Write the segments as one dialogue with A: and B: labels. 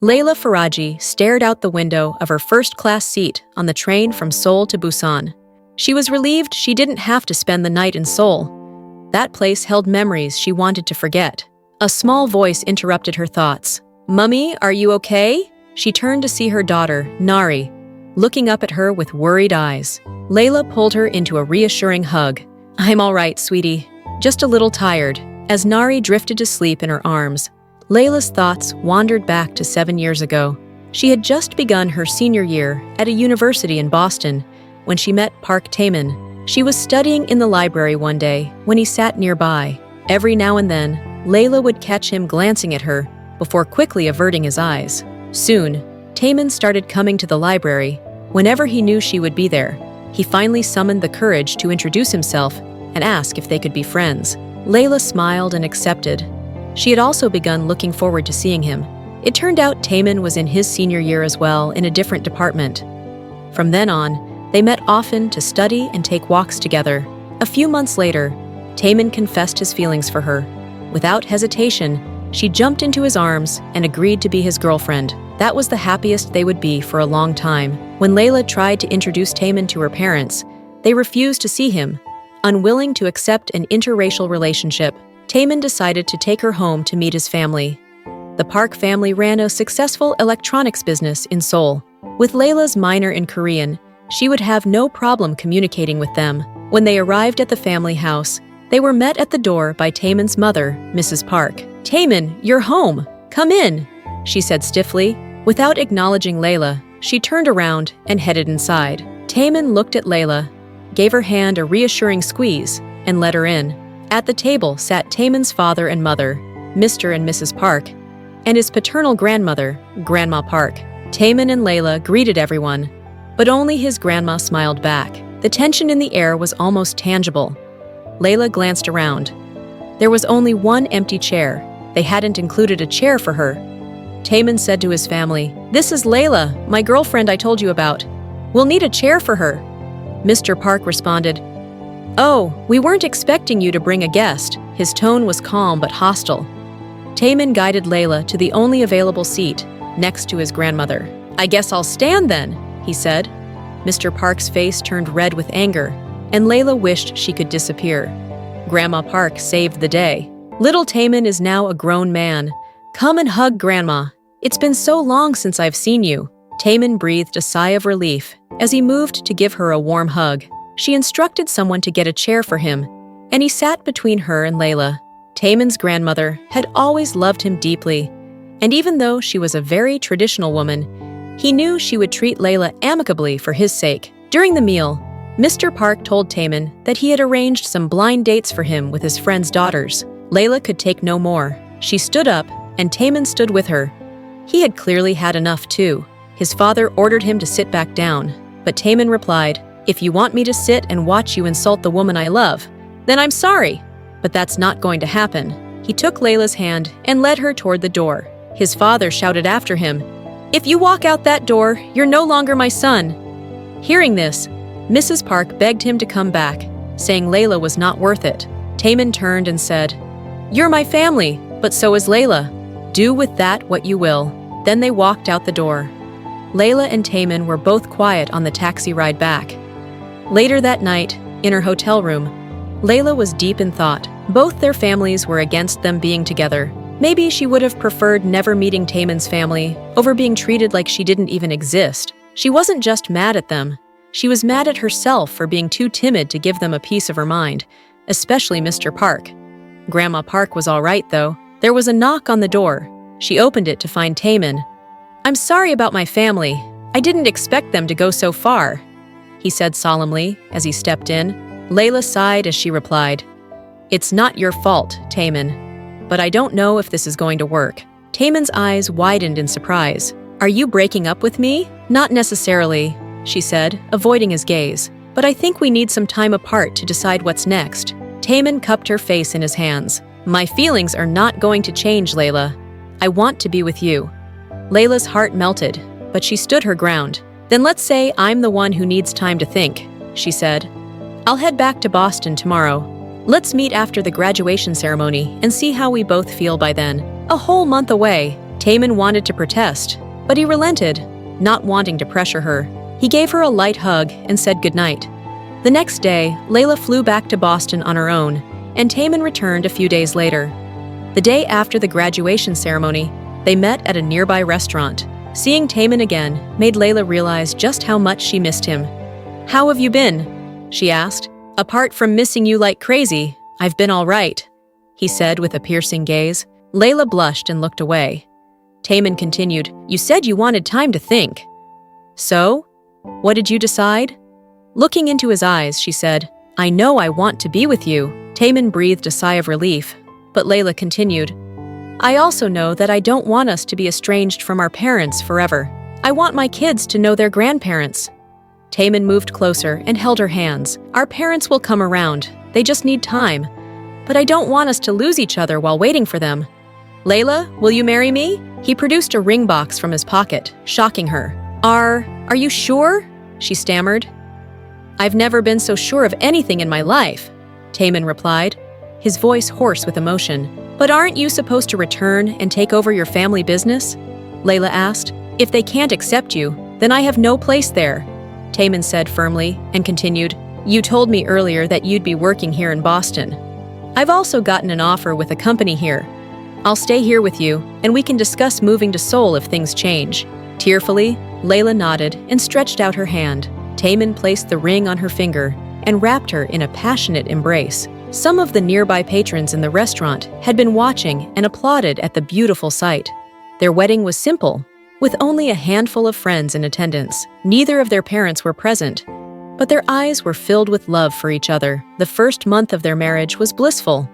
A: Leila Faraji stared out the window of her first-class seat on the train from Seoul to Busan. She was relieved she didn't have to spend the night in Seoul. That place held memories she wanted to forget. A small voice interrupted her thoughts. "Mummy, are you okay?" She turned to see her daughter, Nari, looking up at her with worried eyes. Leila pulled her into a reassuring hug. "I'm all right, sweetie. Just a little tired." As Nari drifted to sleep in her arms, Leila's thoughts wandered back to 7 years ago. She had just begun her senior year at a university in Boston when she met Park Taemin. She was studying in the library one day when he sat nearby. Every now and then, Leila would catch him glancing at her before quickly averting his eyes. Soon, Taemin started coming to the library whenever he knew she would be there. He finally summoned the courage to introduce himself and ask if they could be friends. Leila smiled and accepted. She had also begun looking forward to seeing him. It turned out Taemin was in his senior year as well, in a different department. From then on, they met often to study and take walks together. A few months later, Taemin confessed his feelings for her. Without hesitation, she jumped into his arms and agreed to be his girlfriend. That was the happiest they would be for a long time. When Leila tried to introduce Taemin to her parents, they refused to see him. Unwilling to accept an interracial relationship, Taemin decided to take her home to meet his family. The Park family ran a successful electronics business in Seoul. With Leila's minor in Korean, she would have no problem communicating with them. When they arrived at the family house, they were met at the door by Taemin's mother, Mrs. Park. "Taemin, you're home. Come in," she said stiffly. Without acknowledging Leila, she turned around and headed inside. Taemin looked at Leila, gave her hand a reassuring squeeze, and let her in. At the table sat Taemin's father and mother, Mr. and Mrs. Park, and his paternal grandmother, Grandma Park. Taemin and Leila greeted everyone, but only his grandma smiled back. The tension in the air was almost tangible. Leila glanced around. There was only one empty chair. They hadn't included a chair for her. Taemin said to his family, "This is Leila, my girlfriend I told you about. We'll need a chair for her." Mr. Park responded, "Oh, we weren't expecting you to bring a guest." His tone was calm but hostile. Taemin guided Leila to the only available seat, next to his grandmother. "I guess I'll stand then," he said. Mr. Park's face turned red with anger, and Leila wished she could disappear. Grandma Park saved the day. "Little Taemin is now a grown man. Come and hug Grandma. It's been so long since I've seen you." Taemin breathed a sigh of relief as he moved to give her a warm hug. She instructed someone to get a chair for him, and he sat between her and Leila. Taemin's grandmother had always loved him deeply, and even though she was a very traditional woman, he knew she would treat Leila amicably for his sake. During the meal, Mr. Park told Taemin that he had arranged some blind dates for him with his friends' daughters. Leila could take no more. She stood up, and Taemin stood with her. He had clearly had enough too. His father ordered him to sit back down, but Taemin replied, "If you want me to sit and watch you insult the woman I love, then I'm sorry, but that's not going to happen." He took Leila's hand and led her toward the door. His father shouted after him, "If you walk out that door, you're no longer my son." Hearing this, Mrs. Park begged him to come back, saying Leila was not worth it. Taemin turned and said, "You're my family, but so is Leila. Do with that what you will." Then they walked out the door. Leila and Taemin were both quiet on the taxi ride back. Later that night, in her hotel room, Leila was deep in thought. Both their families were against them being together. Maybe she would have preferred never meeting Taemin's family over being treated like she didn't even exist. She wasn't just mad at them. She was mad at herself for being too timid to give them a piece of her mind, especially Mr. Park. Grandma Park was all right, though. There was a knock on the door. She opened it to find Taemin. "I'm sorry about my family. I didn't expect them to go so far," he said solemnly as he stepped in. Leila sighed as she replied, "It's not your fault, Taemin, but I don't know if this is going to work." Taemin's eyes widened in surprise. "Are you breaking up with me?" "Not necessarily," she said, avoiding his gaze. "But I think we need some time apart to decide what's next." Taemin cupped her face in his hands. "My feelings are not going to change, Leila. I want to be with you." Leila's heart melted, but she stood her ground. "Then let's say I'm the one who needs time to think," she said. "I'll head back to Boston tomorrow. Let's meet after the graduation ceremony and see how we both feel by then." A whole month away, Taemin wanted to protest, but he relented, not wanting to pressure her. He gave her a light hug and said goodnight. The next day, Leila flew back to Boston on her own, and Taemin returned a few days later. The day after the graduation ceremony, they met at a nearby restaurant. Seeing Taemin again made Leila realize just how much she missed him. "How have you been?" she asked. "Apart from missing you like crazy, I've been all right," he said with a piercing gaze. Leila blushed and looked away. Taemin continued, "You said you wanted time to think. So? What did you decide?" Looking into his eyes, she said, "I know I want to be with you." Taemin breathed a sigh of relief, but Leila continued, "I also know that I don't want us to be estranged from our parents forever. I want my kids to know their grandparents." Taemin moved closer and held her hands. "Our parents will come around. They just need time. But I don't want us to lose each other while waiting for them. Leila, will you marry me?" He produced a ring box from his pocket, shocking her. Are you sure?" she stammered. "I've never been so sure of anything in my life," Taemin replied, his voice hoarse with emotion. "But aren't you supposed to return and take over your family business?" Leila asked. "If they can't accept you, then I have no place there," Taemin said firmly, and continued, "You told me earlier that you'd be working here in Boston. I've also gotten an offer with a company here. I'll stay here with you, and we can discuss moving to Seoul if things change." Tearfully, Leila nodded and stretched out her hand. Taemin placed the ring on her finger and wrapped her in a passionate embrace. Some of the nearby patrons in the restaurant had been watching and applauded at the beautiful sight. Their wedding was simple, with only a handful of friends in attendance. Neither of their parents were present, but their eyes were filled with love for each other. The first month of their marriage was blissful,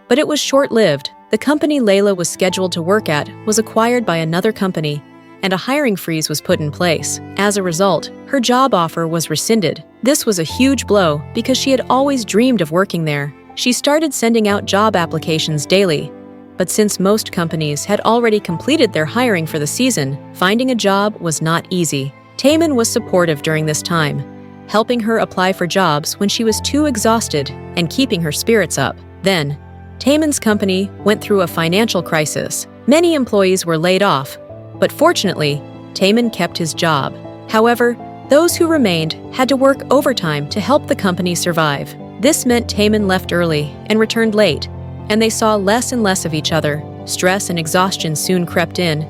A: but it was short-lived. The company Leila was scheduled to work at was acquired by another company, and a hiring freeze was put in place. As a result, her job offer was rescinded. This was a huge blow because she had always dreamed of working there. She started sending out job applications daily, but since most companies had already completed their hiring for the season, finding a job was not easy. Taemin was supportive during this time, helping her apply for jobs when she was too exhausted and keeping her spirits up. Then, Taemin's company went through a financial crisis. Many employees were laid off, but fortunately, Taemin kept his job. However, those who remained had to work overtime to help the company survive. This meant Taemin left early and returned late, and they saw less and less of each other. Stress and exhaustion soon crept in,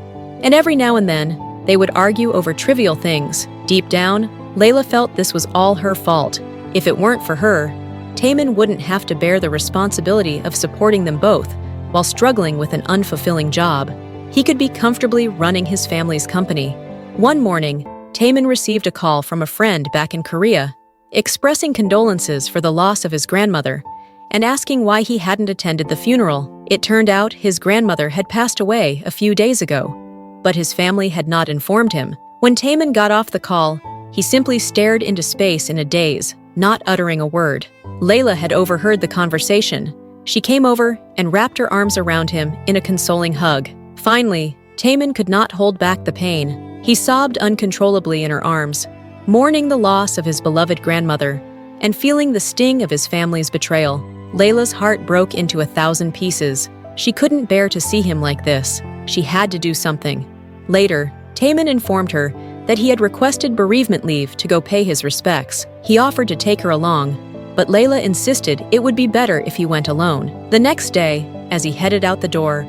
A: and every now and then, they would argue over trivial things. Deep down, Leila felt this was all her fault. If it weren't for her, Taemin wouldn't have to bear the responsibility of supporting them both while struggling with an unfulfilling job. He could be comfortably running his family's company. One morning, Taemin received a call from a friend back in Korea, expressing condolences for the loss of his grandmother and asking why he hadn't attended the funeral. It turned out his grandmother had passed away a few days ago, but his family had not informed him. When Taemin got off the call, he simply stared into space in a daze, not uttering a word. Leila had overheard the conversation. She came over and wrapped her arms around him in a consoling hug. Finally, Taemin could not hold back the pain. He sobbed uncontrollably in her arms, mourning the loss of his beloved grandmother and feeling the sting of his family's betrayal. Leila's heart broke into 1,000 pieces. She couldn't bear to see him like this. She had to do something. Later, Taemin informed her that he had requested bereavement leave to go pay his respects. He offered to take her along, but Leila insisted it would be better if he went alone. The next day, as he headed out the door,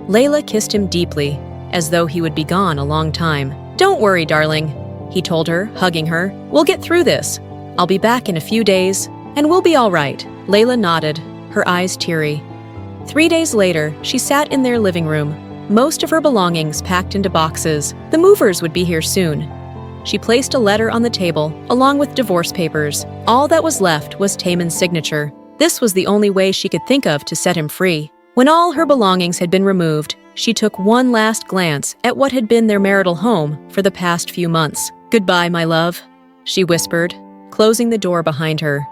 A: Leila kissed him deeply, as though he would be gone a long time. "Don't worry, darling," he told her, hugging her. "We'll get through this. I'll be back in a few days, and we'll be all right." Leila nodded, her eyes teary. 3 days later, she sat in their living room, most of her belongings packed into boxes. The movers would be here soon. She placed a letter on the table, along with divorce papers. All that was left was Taemin's signature. This was the only way she could think of to set him free. When all her belongings had been removed, she took one last glance at what had been their marital home for the past few months. "Goodbye, my love," she whispered, closing the door behind her.